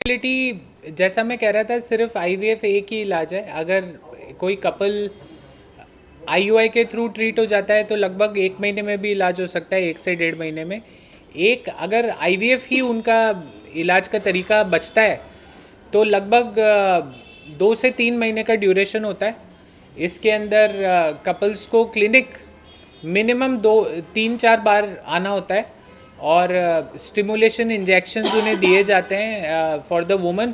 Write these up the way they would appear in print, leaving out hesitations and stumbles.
Fertility जैसा मैं कह रहा था, सिर्फ आईवीएफ एक ही इलाज है। अगर कोई कपल आईयूआई के थ्रू ट्रीट हो जाता है तो लगभग 1 महीने में भी इलाज हो सकता है, 1 से 1.5 महीने में। अगर आईवीएफ ही उनका इलाज का तरीका बचता है तो लगभग 2 से 3 महीने का ड्यूरेशन होता है। इसके अंदर कपल्स को क्लिनिक मिनिमम 2-3-4 बार आना होता है और स्टिमुलेशन इंजेक्शंस उन्हें दिए जाते हैं फॉर द वुमन।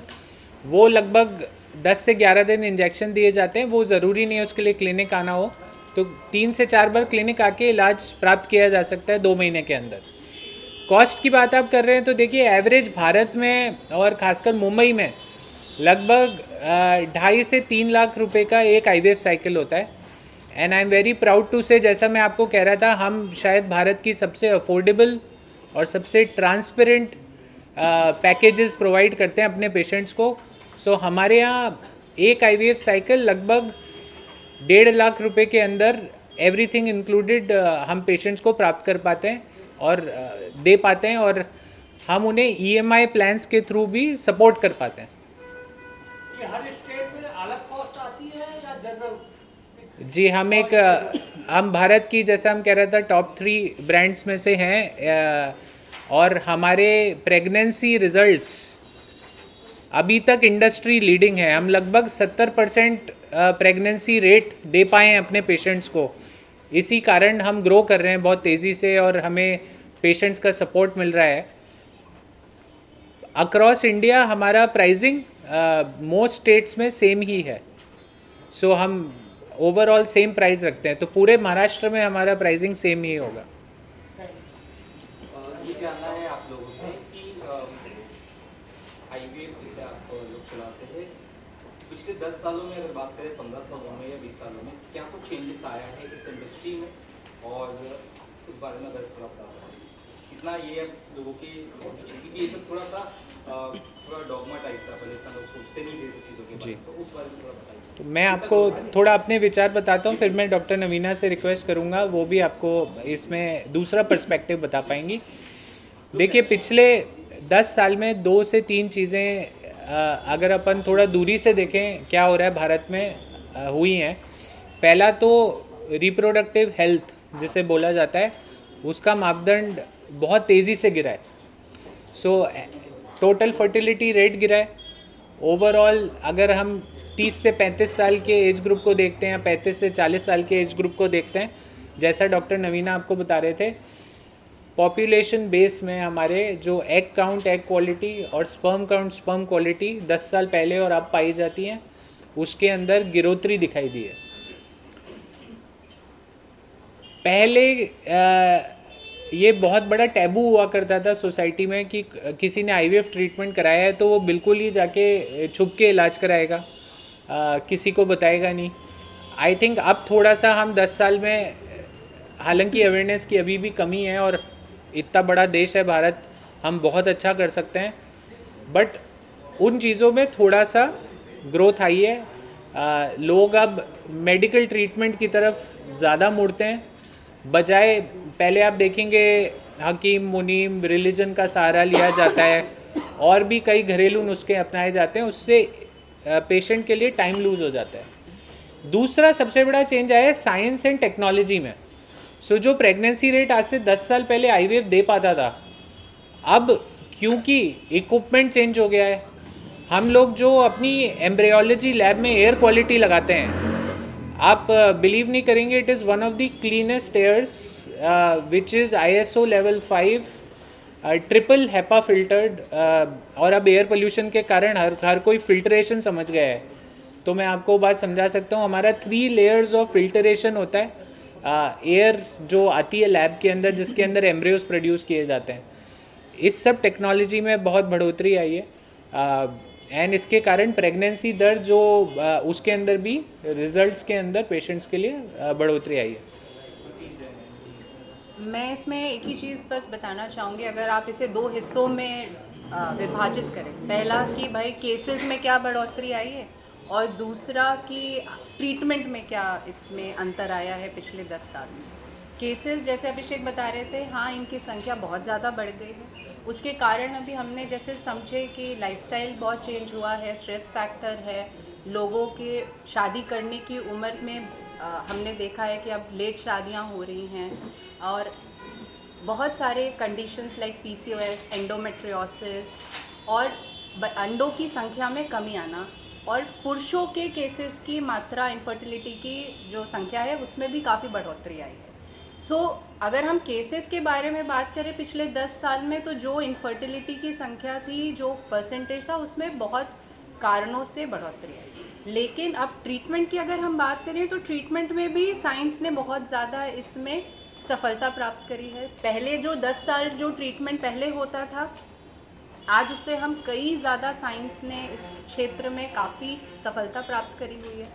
वो लगभग 10 से 11 दिन इंजेक्शन दिए जाते हैं। वो ज़रूरी नहीं है उसके लिए क्लिनिक आना हो, तो 3 से 4 बार क्लिनिक आके इलाज प्राप्त किया जा सकता है 2 महीने के अंदर। कॉस्ट की बात आप कर रहे हैं तो देखिए, एवरेज भारत में और ख़ासकर मुंबई में लगभग 2.5 से 3 लाख रुपए का एक आईवीएफ साइकिल होता है। And I am very proud to say, जैसा मैं आपको कह रहा था, हम शायद भारत की सबसे अफोर्डेबल और सबसे ट्रांसपेरेंट पैकेजेस प्रोवाइड करते हैं अपने पेशेंट्स को। सो हमारे यहाँ एक आईवीएफ साइकिल लगभग 1.5 लाख रुपए के अंदर एवरीथिंग इंक्लूडेड हम पेशेंट्स को प्राप्त कर पाते हैं और दे पाते हैं, और हम उन्हें ईएमआई प्लान्स के थ्रू भी सपोर्ट कर पाते हैं। ये हर स्टेट में अलग कॉस्ट आती है या जनरल? जी, हम भारत की, जैसा हम कह रहे थे, टॉप 3 ब्रांड्स में से हैं और हमारे प्रेगनेंसी रिजल्ट्स अभी तक इंडस्ट्री लीडिंग है। हम लगभग 70% प्रेगनेंसी रेट दे पाए हैं अपने पेशेंट्स को। इसी कारण हम ग्रो कर रहे हैं बहुत तेज़ी से और हमें पेशेंट्स का सपोर्ट मिल रहा है। अक्रॉस इंडिया हमारा प्राइसिंग मोस्ट स्टेट्स में सेम ही है। सो हम ओवरऑल सेम प्राइस रखते हैं, तो पूरे महाराष्ट्र में हमारा प्राइसिंग सेम ही होगा। ये जानना है आप लोगों से कि आईवीएफ जिसे आप लोग चलाते हैं, पिछले 10 सालों में अगर बात करें, 15 सालों में या 20 सालों में, क्या कुछ चेंजेस आया है इस इंडस्ट्री में, और उस बारे में अगर थोड़ा बता सकते, कितना ये लोगों की, क्योंकि ये सब थोड़ा डॉगमा टाइप था, पहले इतना लोग सोचते नहीं थे सब चीज़ों के बारे में, तो उस बारे में थोड़ा बताइए। तो मैं आपको थोड़ा अपने विचार बताता हूँ, फिर मैं डॉक्टर नवीना से रिक्वेस्ट करूँगा, वो भी आपको इसमें दूसरा पर्सपेक्टिव बता पाएंगी। देखिए, पिछले 10 साल में 2 से 3 चीज़ें अगर अपन थोड़ा दूरी से देखें क्या हो रहा है भारत में हुई हैं। पहला तो रिप्रोडक्टिव हेल्थ जिसे बोला जाता है, उसका मापदंड बहुत तेज़ी से गिरा है। सो टोटल फर्टिलिटी रेट गिरा है। ओवरऑल अगर हम 30 से 35 साल के एज ग्रुप को देखते हैं, 35 से 40 साल के एज ग्रुप को देखते हैं, जैसा डॉक्टर नवीना आपको बता रहे थे, पॉपुलेशन बेस में हमारे जो एग काउंट, एग क्वालिटी और स्पर्म काउंट, स्पर्म क्वालिटी 10 साल पहले और अब पाई जाती हैं, उसके अंदर गिरोतरी दिखाई दी है। पहले ये बहुत बड़ा टैबू हुआ करता था सोसाइटी में कि किसी ने आईवीएफ ट्रीटमेंट कराया है तो वो बिल्कुल ही जाके छुप के इलाज कराएगा, किसी को बताएगा नहीं। आई थिंक अब थोड़ा सा हम 10 साल में, हालांकि अवेयरनेस की अभी भी कमी है और इतना बड़ा देश है भारत, हम बहुत अच्छा कर सकते हैं, बट उन चीज़ों में थोड़ा सा ग्रोथ आई है। लोग अब मेडिकल ट्रीटमेंट की तरफ ज़्यादा मुड़ते हैं, बजाय पहले आप देखेंगे हकीम, मुनीम, रिलीजन का सहारा लिया जाता है और भी कई घरेलू नुस्खे अपनाए जाते हैं, उससे पेशेंट के लिए टाइम लूज हो जाता है। दूसरा सबसे बड़ा चेंज आया है साइंस एंड टेक्नोलॉजी में। सो जो प्रेगनेंसी रेट आज से 10 साल पहले आईवीएफ दे पाता था, अब क्योंकि इक्विपमेंट चेंज हो गया है, हम लोग जो अपनी एम्ब्रियोलॉजी लैब में एयर क्वालिटी लगाते हैं, आप बिलीव नहीं करेंगे, it is one of the cleanest airs which is ISO level 5 triple HEPA filtered. और अब एयर पोल्यूशन के कारण हर कोई फिल्ट्रेशन समझ गया है, तो मैं आपको बात समझा सकता हूँ। हमारा 3 लेयर्स ऑफ फिल्टरेशन होता है एयर जो आती है लैब के अंदर, जिसके अंदर एम्ब्रियोस प्रोड्यूस किए जाते हैं। इस सब टेक्नोलॉजी में बहुत बढ़ोतरी आई है एंड इसके कारण प्रेगनेंसी दर जो उसके अंदर भी रिजल्ट्स के अंदर पेशेंट्स के लिए बढ़ोतरी आई है। मैं इसमें एक ही चीज़ बस बताना चाहूँगी, अगर आप इसे 2 हिस्सों में विभाजित करें, पहला कि भाई केसेस में क्या बढ़ोतरी आई है और दूसरा कि ट्रीटमेंट में क्या इसमें अंतर आया है पिछले 10 साल में। केसेस जैसे अभिषेक बता रहे थे, हाँ इनकी संख्या बहुत ज़्यादा बढ़ गई है। उसके कारण अभी हमने जैसे समझे कि लाइफस्टाइल बहुत चेंज हुआ है, स्ट्रेस फैक्टर है, लोगों के शादी करने की उम्र में हमने देखा है कि अब लेट शादियां हो रही हैं, और बहुत सारे कंडीशंस लाइक PCOS, एंडोमेट्रियोसिस और अंडों की संख्या में कमी आना, और पुरुषों के केसेस की मात्रा इनफर्टिलिटी की जो संख्या है उसमें भी काफ़ी बढ़ोतरी आई है। अगर हम केसेस के बारे में बात करें पिछले 10 साल में, तो जो इनफर्टिलिटी की संख्या थी, जो परसेंटेज था, उसमें बहुत कारणों से बढ़ोतरी आई। लेकिन अब ट्रीटमेंट की अगर हम बात करें तो ट्रीटमेंट में भी साइंस ने बहुत ज़्यादा इसमें सफलता प्राप्त करी है। पहले जो 10 साल जो ट्रीटमेंट पहले होता था, आज उससे हम कई ज़्यादा साइंस ने इस क्षेत्र में काफ़ी सफलता प्राप्त करी हुई है।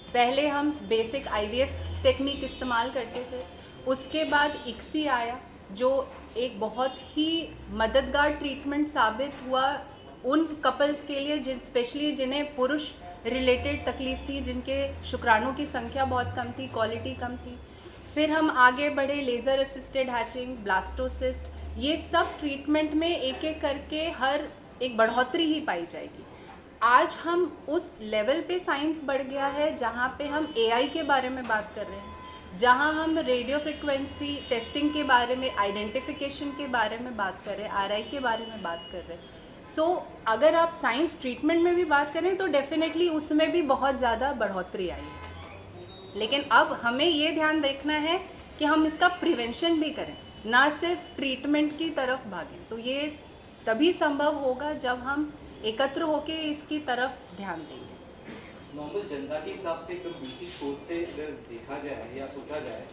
पहले हम बेसिक IVF टेक्निक इस्तेमाल करते थे, उसके बाद ICSI आया जो एक बहुत ही मददगार ट्रीटमेंट साबित हुआ उन कपल्स के लिए स्पेशली जिन्हें पुरुष रिलेटेड तकलीफ थी, जिनके शुक्राणु की संख्या बहुत कम थी, क्वालिटी कम थी। फिर हम आगे बढ़े, लेज़र असिस्टेड हैचिंग, ब्लास्टोसिस्ट, ये सब ट्रीटमेंट में एक एक करके हर एक बढ़ोतरी ही पाई जाएगी। आज हम उस लेवल पे साइंस बढ़ गया है जहाँ पे हम AI के बारे में बात कर रहे हैं, जहाँ हम रेडियो फ्रिक्वेंसी टेस्टिंग के बारे में, आइडेंटिफिकेशन के बारे में बात कर रहे हैं, RI के बारे में बात कर रहे हैं। अगर आप साइंस ट्रीटमेंट में भी बात करें तो डेफिनेटली उसमें भी बहुत ज़्यादा बढ़ोतरी आई है। लेकिन अब हमें ये ध्यान देखना है कि हम इसका प्रिवेंशन भी करें, ना सिर्फ ट्रीटमेंट की तरफ भागें। तो ये तभी संभव होगा जब हम एकत्र होकर इसकी तरफ ध्यान देंगे। नॉर्मल जनता के हिसाब से एकदम बेसिक सोच से अगर देखा जाए या सोचा जाए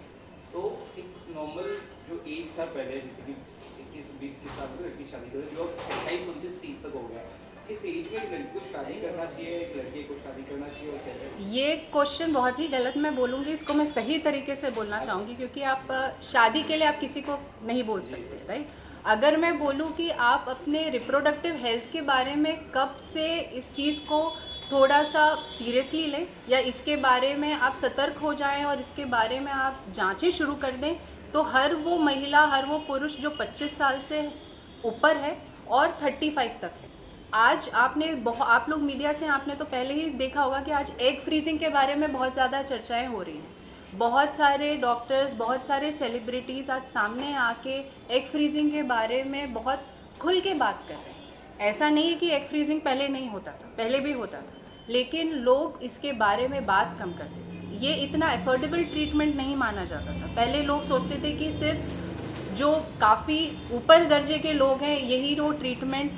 तो एक नॉर्मल जो एज था पहले, जैसे कि 21-20 के साल में लड़की शादी करें, जो 28-29-30 तक हो गया, किस एज में एक लड़की को शादी करना चाहिए, एक लड़के को शादी करना चाहिए, और कैसे? ये क्वेश्चन बहुत ही गलत मैं बोलूँगी, इसको मैं सही तरीके से बोलना चाहूँगी, क्योंकि आप शादी के लिए आप किसी को नहीं बोल सकते, राइट। अगर मैं बोलूँ कि आप अपने रिप्रोडक्टिव हेल्थ के बारे में कब से इस चीज़ को थोड़ा सा सीरियसली लें, या इसके बारे में आप सतर्क हो जाएं और इसके बारे में आप जांचें शुरू कर दें, तो हर वो महिला, हर वो पुरुष जो 25 साल से ऊपर है और 35 तक है। आज आप लोग मीडिया से आपने तो पहले ही देखा होगा कि आज एग फ्रीजिंग के बारे में बहुत ज़्यादा चर्चाएं हो रही हैं। बहुत सारे डॉक्टर्स, बहुत सारे सेलिब्रिटीज़ आज सामने आके एग फ्रीजिंग के बारे में बहुत खुल के बात कर रहे हैं। ऐसा नहीं है कि एग फ्रीजिंग पहले नहीं होता था, पहले भी होता था, लेकिन लोग इसके बारे में बात कम करते थे। ये इतना एफोर्डेबल ट्रीटमेंट नहीं माना जाता था। पहले लोग सोचते थे कि सिर्फ जो काफ़ी ऊपर दर्जे के लोग हैं यही वो ट्रीटमेंट,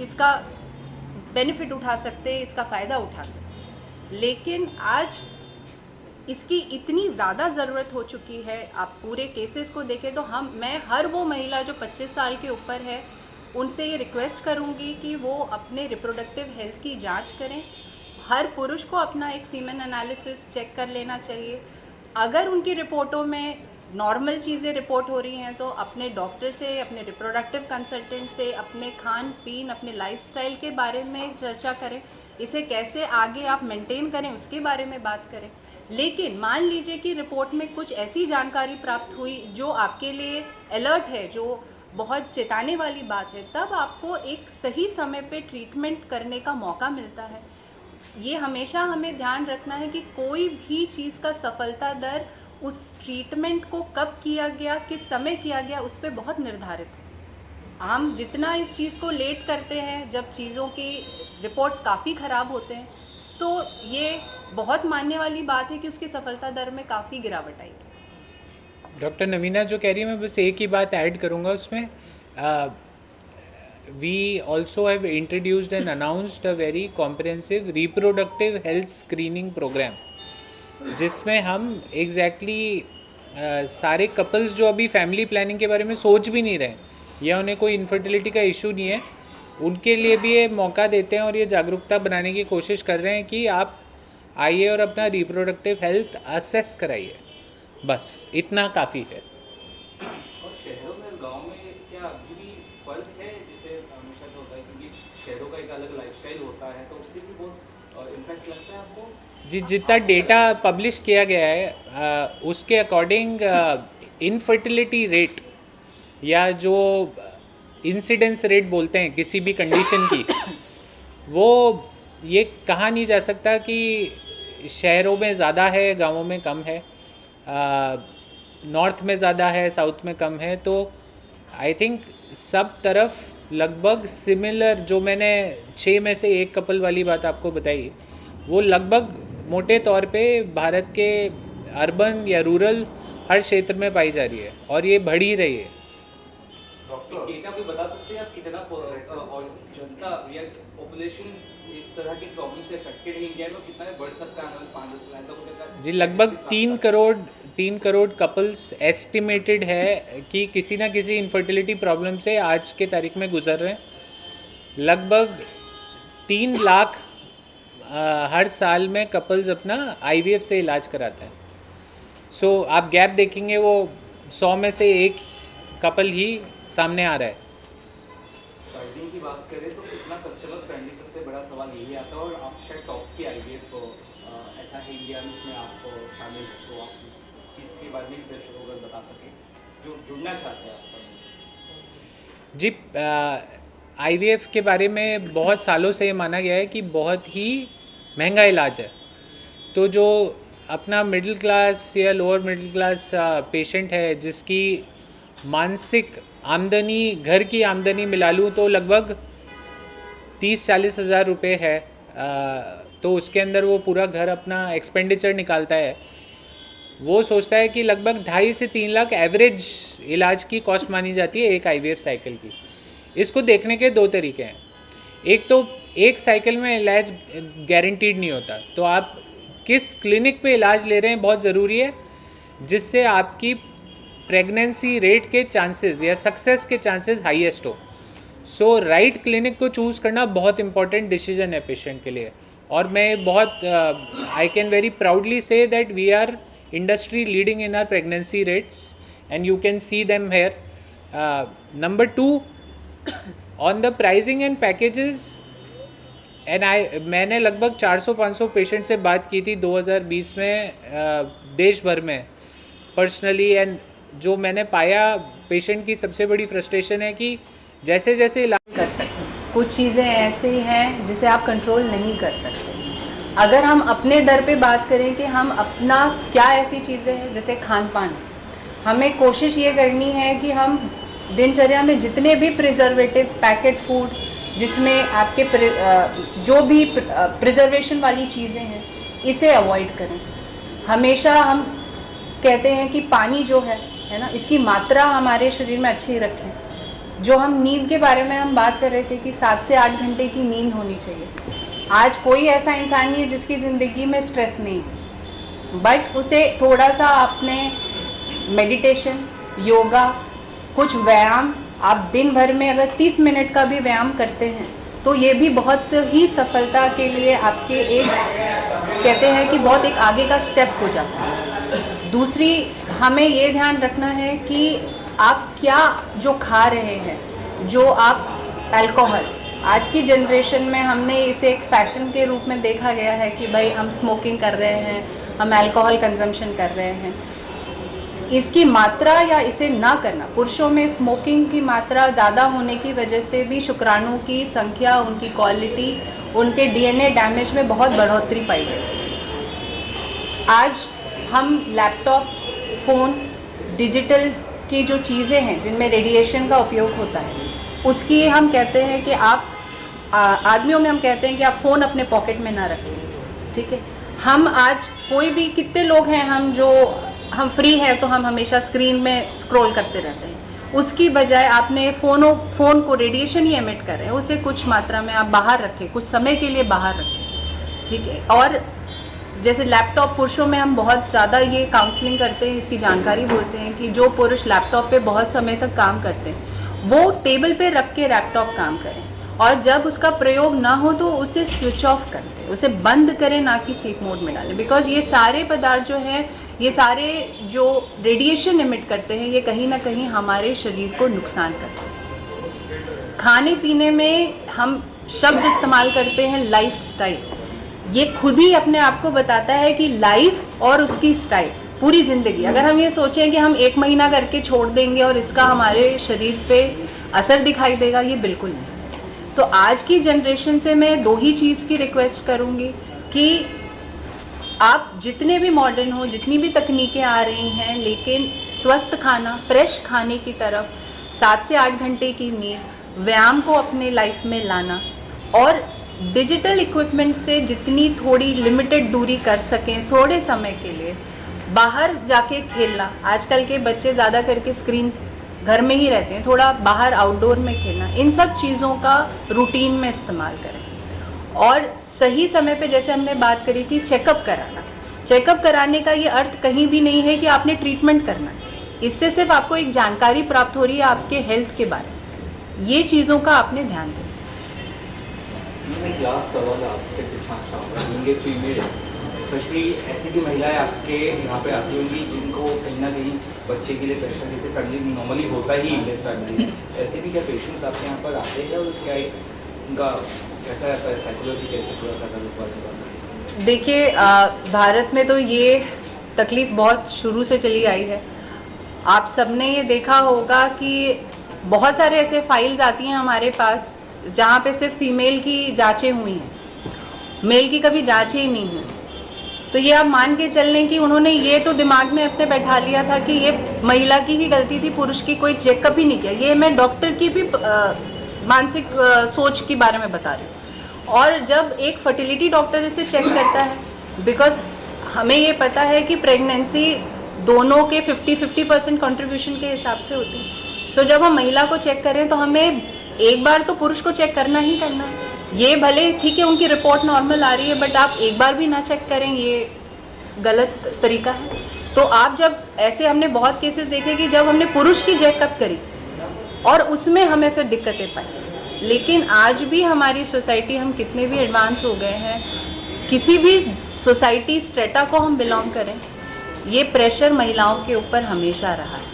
इसका बेनिफिट उठा सकते हैं, इसका फ़ायदा उठा सकते हैं। लेकिन आज इसकी इतनी ज़्यादा ज़रूरत हो चुकी है। आप पूरे केसेस को देखें तो मैं हर वो महिला जो 25 साल के ऊपर है उनसे ये रिक्वेस्ट करूँगी कि वो अपने रिप्रोडक्टिव हेल्थ की जांच करें। हर पुरुष को अपना एक सीमेन एनालिसिस चेक कर लेना चाहिए। अगर उनकी रिपोर्टों में नॉर्मल चीज़ें रिपोर्ट हो रही हैं तो अपने डॉक्टर से, अपने रिप्रोडक्टिव कंसल्टेंट से अपने खान पीन, अपने लाइफस्टाइल के बारे में चर्चा करें। इसे कैसे आगे आप मेंटेन करें उसके बारे में बात करें। लेकिन मान लीजिए कि रिपोर्ट में कुछ ऐसी जानकारी प्राप्त हुई जो आपके लिए अलर्ट है, जो बहुत चेताने वाली बात है, तब आपको एक सही समय पे ट्रीटमेंट करने का मौका मिलता है। ये हमेशा हमें ध्यान रखना है कि कोई भी चीज़ का सफलता दर उस ट्रीटमेंट को कब किया गया, किस समय किया गया, उस पर बहुत निर्धारित है। हम जितना इस चीज़ को लेट करते हैं, जब चीज़ों की रिपोर्ट्स काफ़ी ख़राब होते हैं, तो ये बहुत मानने वाली बात है कि उसकी सफलता दर में काफ़ी गिरावट आएगी। डॉक्टर नवीना जो कह रही है, मैं बस एक ही बात ऐड करूँगा उसमें। we also have introduced and announced a very comprehensive reproductive health screening program, जिसमें हम सारे कपल्स जो अभी फैमिली प्लानिंग के बारे में सोच भी नहीं रहे या उन्हें कोई इनफर्टिलिटी का इशू नहीं है, उनके लिए भी ये मौका देते हैं और ये जागरूकता बनाने की कोशिश कर रहे हैं कि आप आइए और अपना रिप्रोडक्टिव हेल्थ असेस कराइए। बस इतना काफ़ी है। और शहरों में, गांव में क्या अभी भी फर्क है? जैसे हमेशा से होता है, क्योंकि शहरों का एक अलग लाइफस्टाइल होता है, तो उससे भी बहुत इम्पैक्ट लगता है आपको? जितना डेटा पब्लिश किया गया है उसके अकॉर्डिंग इनफर्टिलिटी रेट या जो इंसिडेंस रेट बोलते हैं किसी भी कंडीशन की, वो ये कहा नहीं जा सकता कि शहरों में ज़्यादा है, गांवों में कम है, नॉर्थ में ज़्यादा है, साउथ में कम है। तो आई थिंक सब तरफ लगभग सिमिलर, जो मैंने 6 में से 1 कपल वाली बात आपको बताई, वो लगभग मोटे तौर पे भारत के अर्बन या रूरल हर क्षेत्र में पाई जा रही है और ये बढ़ ही रही है। डेटा कोई बता सकते हैं आप कितना और जनता या पॉपुलेशन इस तरह की प्रॉब्लम से अफेक्टेड है इंडिया में, कितना बढ़ सकता है आने वाले 5-10 साल, ऐसा कुछ? जी लगभग 3 करोड़ कपल्स एस्टिमेटेड है कि किसी ना किसी इनफर्टिलिटी प्रॉब्लम से आज के तारीख में गुजर रहे हैं। लगभग 3 लाख हर साल में कपल्स अपना IVF से इलाज कराते हैं। सो आप गैप देखेंगे वो 100 में से 1 कपल ही सामने आ रहा है। प्राइसिंग की बात करें तो कितना कस्टमर फ्रेंडली, सबसे बड़ा सवाल यही आता है। और आप शायद टॉप की IVF ऐसा है इंडिया में, इसमें आप शामिल हैं, सो आप उस चीज़ के बारे में दर्शकों को बता सकें जो जुड़ना चाहते हैं आप सब। जी IVF के बारे में बहुत सालों से ये माना गया है कि बहुत ही महंगा इलाज है। तो जो अपना मिडिल क्लास या लोअर मिडिल क्लास पेशेंट है जिसकी मानसिक आमदनी, घर की आमदनी मिला लूँ तो लगभग 30-40 हज़ार रुपये है, तो उसके अंदर वो पूरा घर अपना एक्सपेंडिचर निकालता है। वो सोचता है कि लगभग 2.5 से 3 लाख एवरेज इलाज की कॉस्ट मानी जाती है एक IVF साइकिल की। इसको देखने के 2 तरीके हैं। एक तो एक साइकिल में इलाज गारंटीड नहीं होता, तो आप किस क्लिनिक पे इलाज ले रहे हैं बहुत ज़रूरी है, जिससे आपकी प्रेगनेंसी रेट के चांसेस या सक्सेस के चांसेस हाईएस्ट हो। सो राइट क्लिनिक को चूज़ करना बहुत इंपॉर्टेंट डिसीजन है पेशेंट के लिए। और मैं बहुत I can very proudly say that we are industry leading in our pregnancy rates and you can see them here. Number 2, on the pricing and packages, मैंने लगभग 400-500 पेशेंट से बात की थी 2020 में देश भर में पर्सनली। एंड जो मैंने पाया, पेशेंट की सबसे बड़ी फ्रस्ट्रेशन है कि जैसे जैसे इलाज कर सकते, कुछ चीज़ें ऐसी हैं जिसे आप कंट्रोल नहीं कर सकते। अगर हम अपने दर पे बात करें कि हम अपना क्या ऐसी चीज़ें हैं, जैसे खान पान, हमें कोशिश ये करनी है कि हम दिनचर्या में जितने भी प्रिजर्वेटिव पैकेट फूड, जिसमें आपके जो भी प्रिजर्वेशन वाली चीज़ें हैं, इसे अवॉइड करें। हमेशा हम कहते हैं कि पानी जो है ना, इसकी मात्रा हमारे शरीर में अच्छी रखें। जो हम नींद के बारे में हम बात कर रहे थे कि 7 से 8 घंटे की नींद होनी चाहिए। आज कोई ऐसा इंसान नहीं है जिसकी ज़िंदगी में स्ट्रेस नहीं है, बट उसे थोड़ा सा अपने मेडिटेशन, योगा, कुछ व्यायाम, आप दिन भर में अगर 30 मिनट का भी व्यायाम करते हैं तो ये भी बहुत ही सफलता के लिए आपके एक, कहते हैं कि बहुत एक आगे का स्टेप हो जाता है। दूसरी, हमें ये ध्यान रखना है कि आप क्या जो खा रहे हैं, जो आप अल्कोहल, आज की जनरेशन में हमने इसे एक फैशन के रूप में देखा गया है कि भाई हम स्मोकिंग कर रहे हैं, हम अल्कोहल कंजम्पशन कर रहे हैं। इसकी मात्रा या इसे ना करना, पुरुषों में स्मोकिंग की मात्रा ज़्यादा होने की वजह से भी शुक्राणु की संख्या, उनकी क्वालिटी, उनके DNA डैमेज में बहुत बढ़ोतरी पाई गई। आज हम लैपटॉप, फ़ोन, डिजिटल की जो चीज़ें हैं जिनमें रेडिएशन का उपयोग होता है, उसकी हम कहते हैं कि आप आदमियों में हम कहते हैं कि आप फ़ोन अपने पॉकेट में ना रखें, ठीक है। हम आज कोई भी, कितने लोग हैं हम फ्री हैं तो हम हमेशा स्क्रीन में स्क्रॉल करते रहते हैं। उसकी बजाय आपने फ़ोन को रेडिएशन ही एमिट कर रहे हैं, उसे कुछ मात्रा में आप बाहर रखें, कुछ समय के लिए बाहर रखें, ठीक है। और जैसे लैपटॉप, पुरुषों में हम बहुत ज़्यादा ये काउंसलिंग करते हैं, इसकी जानकारी बोलते हैं कि जो पुरुष लैपटॉप पे बहुत समय तक काम करते हैं वो टेबल पे रख के लैपटॉप काम करें, और जब उसका प्रयोग ना हो तो उसे स्विच ऑफ कर दें, उसे बंद करें, ना कि स्लीप मोड में डालें। बिकॉज ये सारे पदार्थ जो हैं, ये सारे जो रेडिएशन इमिट करते हैं, ये कहीं ना कहीं हमारे शरीर को नुकसान करते हैं। खाने पीने में हम शब्द इस्तेमाल करते हैं लाइफस्टाइल, ये खुद ही अपने आप को बताता है कि लाइफ और उसकी स्टाइल, पूरी ज़िंदगी। अगर हम ये सोचें कि हम 1 महीना करके छोड़ देंगे और इसका हमारे शरीर पे असर दिखाई देगा, ये बिल्कुल नहीं। तो आज की जनरेशन से मैं 2 ही चीज़ की रिक्वेस्ट करूँगी कि आप जितने भी मॉडर्न हो, जितनी भी तकनीकें आ रही हैं, लेकिन स्वस्थ खाना, फ्रेश खाने की तरफ, 7 से 8 घंटे की नींद, व्यायाम को अपने लाइफ में लाना और डिजिटल इक्विपमेंट से जितनी थोड़ी लिमिटेड दूरी कर सकें थोड़े समय के लिए, बाहर जाके खेलना। आजकल के बच्चे ज़्यादा करके स्क्रीन घर में ही रहते हैं, थोड़ा बाहर आउटडोर में खेलना, इन सब चीज़ों का रूटीन में इस्तेमाल करें। और सही समय पे, जैसे हमने बात करी थी, चेकअप कराना। चेकअप कराने का ये अर्थ कहीं भी नहीं है कि आपने ट्रीटमेंट करना है, इससे सिर्फ आपको एक जानकारी प्राप्त हो रही है आपके हेल्थ के बारे में। ये चीज़ों का आपने ध्यान देना। मैं लास्ट सवाल आपसे पूछना चाहूँगा, यंग फीमेल स्पेशली ऐसी भी महिलाएं आपके यहाँ पे आती होंगी जिनको कहीं ना कहीं बच्चे के लिए प्रेशर, जैसे फैमिली नॉर्मली होता ही इंडियन फैमिली में, ऐसे भी क्या पेशेंट्स आपके यहाँ पर आते हैं और क्या उनका कैसा रहता है साइकोलॉजी, कैसे थोड़ा सा अगर देखिए, भारत में तो ये तकलीफ़ बहुत शुरू से चली आई है। आप सबने ये देखा होगा कि बहुत सारे ऐसे फाइल्स आती हैं हमारे पास जहाँ पे सिर्फ फीमेल की जांचें हुई हैं, मेल की कभी जांचें ही नहीं हुई। तो ये आप मान के चल लें कि उन्होंने ये तो दिमाग में अपने बैठा लिया था कि ये महिला की ही गलती थी, पुरुष की कोई चेकअप ही नहीं किया। ये मैं डॉक्टर की भी मानसिक सोच के बारे में बता रही हूँ। और जब एक फर्टिलिटी डॉक्टर इसे चेक करता है, बिकॉज हमें ये पता है कि प्रेगनेंसी दोनों के 50-50% कंट्रीब्यूशन के हिसाब से होती है। सो जब हम महिला को चेक कर रहे हैं तो हमें एक बार तो पुरुष को चेक करना ही करना है। ये भले ठीक है उनकी रिपोर्ट नॉर्मल आ रही है, बट आप एक बार भी ना चेक करें, ये गलत तरीका है। तो आप जब ऐसे, हमने बहुत केसेस देखे कि जब हमने पुरुष की चेकअप करी और उसमें हमें फिर दिक्कतें पाई। लेकिन आज भी हमारी सोसाइटी, हम कितने भी एडवांस हो गए हैं, किसी भी सोसाइटी स्ट्रेटा को हम बिलोंग करें, ये प्रेशर महिलाओं के ऊपर हमेशा रहा है।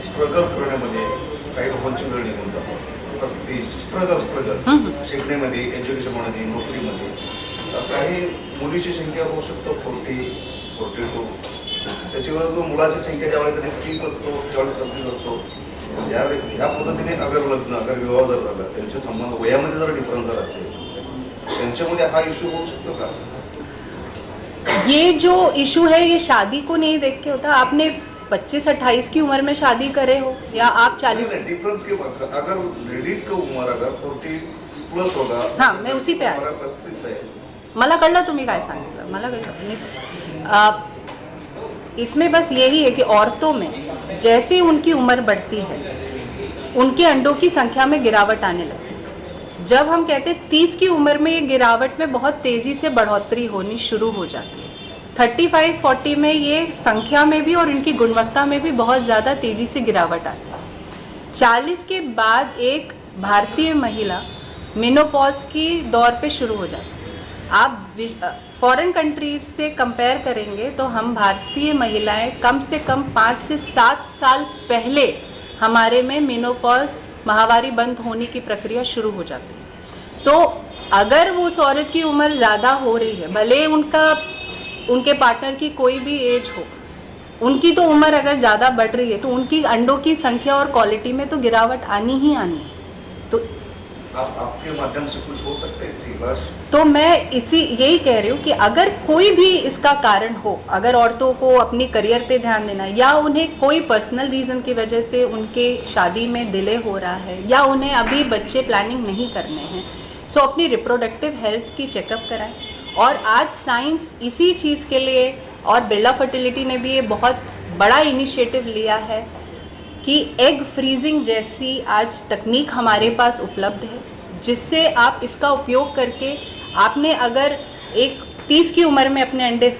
स्ट्रगल करण्यामध्ये काही लोकांची वेळ निघून जातो, स्ट्रगल शिकण्यामध्ये, एज्युकेशनमध्ये, नोकरीमध्ये काही मुलीची संख्या होऊ शकतो 40-42, त्याच्यावर मुलाची संख्या ज्यावेळेस कधी 30 असतो, ज्यावेळेस 35 असतो, ह्या पद्धतीने अगर लग्न, अगर विवाह जर झाला, त्यांचे संबंध वयामध्ये जर डिफरन्स जर असेल, त्यांच्यामध्ये हा इश्यू होऊ शकतो का? ये जो इशू है ये शादी को नहीं देख के होता। आपने 25-28 की उम्र में शादी करे हो या आप 40, डिफरेंस के बाद अगर लेडीज का उम्र अगर 40 प्लस होगा, हाँ, मैं उसी पे 35 है, मला कळलं तुम्ही काय सांगितलं, मला कळलं नाही। इसमें बस यही है कि औरतों में जैसे उनकी उम्र बढ़ती है, उनके अंडों की संख्या में गिरावट आने लगती है। जब हम कहते हैं 30 की उम्र में, ये गिरावट में बहुत तेज़ी से बढ़ोतरी होनी शुरू हो जाती है। 35-40 में ये संख्या में भी और इनकी गुणवत्ता में भी बहुत ज़्यादा तेज़ी से गिरावट आती है। 40 के बाद एक भारतीय महिला मेनोपॉज की दौर पे शुरू हो जाती है। आप फॉरेन कंट्रीज से कंपेयर करेंगे तो हम भारतीय महिलाएं कम से कम 5 से 7 साल पहले हमारे में मेनोपॉज, माहवारी बंद होने की प्रक्रिया शुरू हो जाती है। तो अगर वो उस औरत की उम्र ज़्यादा हो रही है, भले उनके पार्टनर की कोई भी एज हो, उनकी तो उम्र अगर ज़्यादा बढ़ रही है तो उनकी अंडों की संख्या और क्वालिटी में तो गिरावट आनी ही आनी है। तो आपके माध्यम से कुछ हो सकता है इसी बात? तो मैं यही कह रही हूँ कि अगर कोई भी इसका कारण हो, अगर औरतों को अपनी करियर पे ध्यान देना, या उन्हें कोई पर्सनल रीज़न की वजह से उनके शादी में डिले हो रहा है, या उन्हें अभी बच्चे प्लानिंग नहीं करने हैं, सो अपनी रिप्रोडक्टिव हेल्थ की चेकअप कराएं। और आज साइंस इसी चीज़ के लिए, और बिरला फर्टिलिटी ने भी ये बहुत बड़ा इनिशिएटिव लिया है कि एग फ्रीजिंग जैसी आज तकनीक हमारे पास उपलब्ध है, जिससे आप इसका उपयोग करके, आपने अगर एक 30 की उम्र में अपने अंडे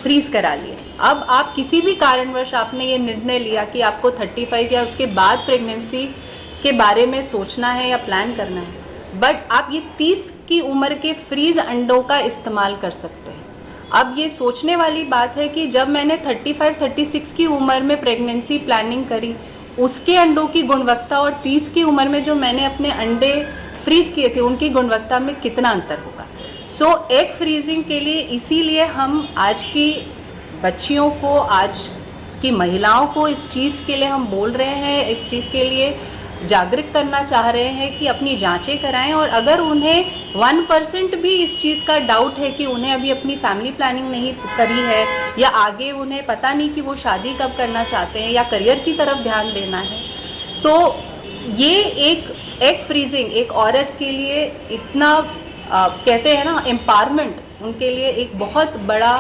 फ्रीज करा लिए, अब आप किसी भी कारणवश आपने ये निर्णय लिया कि आपको 35 या उसके बाद प्रेगनेंसी के बारे में सोचना है या प्लान करना है, बट आप ये 30 की उम्र के फ्रीज अंडों का इस्तेमाल कर सकते हैं। अब ये सोचने वाली बात है कि जब मैंने 35-36 की उम्र में प्रेगनेंसी प्लानिंग करी, उसके अंडों की गुणवत्ता और 30 की उम्र में जो मैंने अपने अंडे फ्रीज किए थे उनकी गुणवत्ता में कितना अंतर होगा। सो एग फ्रीजिंग के लिए इसीलिए हम आज की बच्चियों को, आज की महिलाओं को इस चीज़ के लिए हम बोल रहे हैं, इस चीज़ के लिए जागरूक करना चाह रहे हैं कि अपनी जांचें कराएं। और अगर उन्हें 1% भी इस चीज़ का डाउट है कि उन्हें अभी अपनी फैमिली प्लानिंग नहीं करी है, या आगे उन्हें पता नहीं कि वो शादी कब करना चाहते हैं या करियर की तरफ ध्यान देना है, तो ये एक एग फ्रीजिंग एक औरत के लिए इतना कहते हैं ना एम्पावरमेंट, उनके लिए एक बहुत बड़ा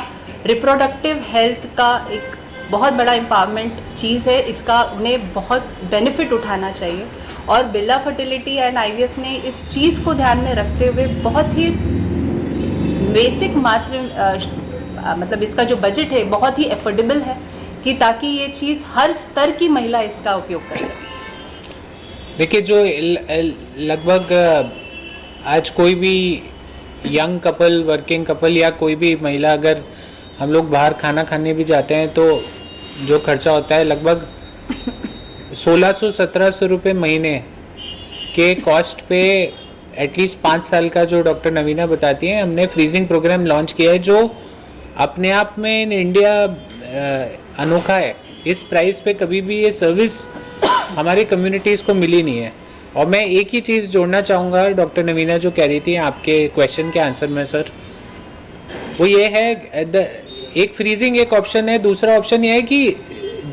रिप्रोडक्टिव हेल्थ का एक बहुत बड़ा एम्पावरमेंट चीज़ है। इसका उन्हें बहुत बेनिफिट उठाना चाहिए। और बिरला फर्टिलिटी एंड आईवीएफ ने इस चीज़ को ध्यान में रखते हुए बहुत ही बेसिक मतलब इसका जो बजट है बहुत ही एफोर्डेबल है कि ताकि ये चीज़ हर स्तर की महिला इसका उपयोग कर सके। देखिए, जो लगभग आज कोई भी यंग कपल, वर्किंग कपल या कोई भी महिला, अगर हम लोग बाहर खाना खाने भी जाते हैं तो जो खर्चा होता है लगभग 1600-1700 रुपये महीने के कॉस्ट पे एटलीस्ट 5 साल का, जो डॉक्टर नवीना बताती हैं, हमने फ्रीजिंग प्रोग्राम लॉन्च किया है जो अपने आप में इन इंडिया अनोखा है। इस प्राइस पे कभी भी ये सर्विस हमारी कम्युनिटीज़ को मिली नहीं है। और मैं एक ही चीज़ जोड़ना चाहूँगा डॉक्टर नवीना जो कह रही थी आपके क्वेश्चन के आंसर में सर, वो ये है, एक फ्रीजिंग एक ऑप्शन है, दूसरा ऑप्शन ये है कि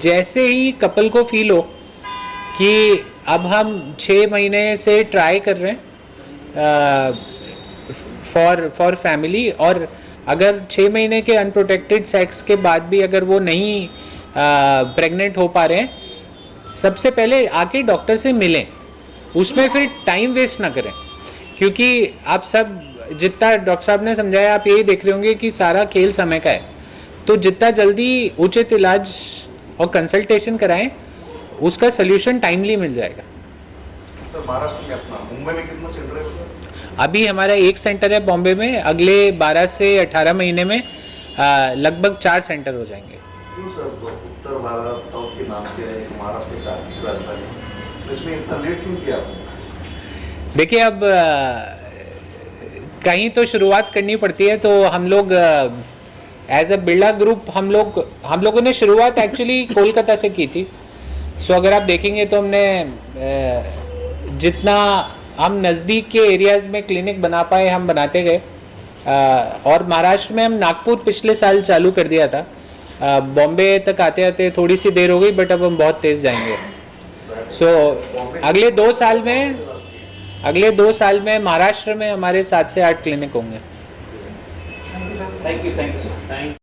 जैसे ही कपल को फील हो कि अब हम 6 महीने से ट्राई कर रहे हैं फॉर फैमिली, और अगर 6 महीने के अनप्रोटेक्टेड सेक्स के बाद भी अगर वो नहीं प्रेग्नेंट हो पा रहे हैं, सबसे पहले आके डॉक्टर से मिलें, उसमें फिर टाइम वेस्ट ना करें। क्योंकि आप सब जितना डॉक्टर साहब ने समझाया, आप यही देख रहे होंगे कि सारा खेल समय का है। तो जितना जल्दी उचित इलाज और कंसल्टेशन कराएं, उसका सल्यूशन टाइमली मिल जाएगा। सर, महाराष्ट्र में अपना मुंबई में कितना सेंटर है सर? अभी हमारा एक सेंटर है बॉम्बे में, अगले 12 से 18 महीने में लगभग 4 सेंटर हो जाएंगे। क्यों सर, उत्तर भारत साउथ के नाम के महाराष्ट्र का राजधानी, तो इसमें इतना लेट क्यों किया आपने? देखिए, अब कहीं तो शुरुआत करनी पड़ती है, तो हम लोग एज अ बिरला ग्रुप हम लोगों ने शुरुआत एक्चुअली कोलकाता से की थी। सो अगर आप देखेंगे तो हमने जितना हम नज़दीक के एरियाज़ में क्लिनिक बना पाए हम बनाते गए। और महाराष्ट्र में हम नागपुर पिछले साल चालू कर दिया था। बॉम्बे तक आते आते थोड़ी सी देर हो गई, बट अब हम बहुत तेज़ जाएंगे। सो अगले 2 साल में महाराष्ट्र में हमारे 7 से 8 क्लिनिक होंगे। Thank you sir.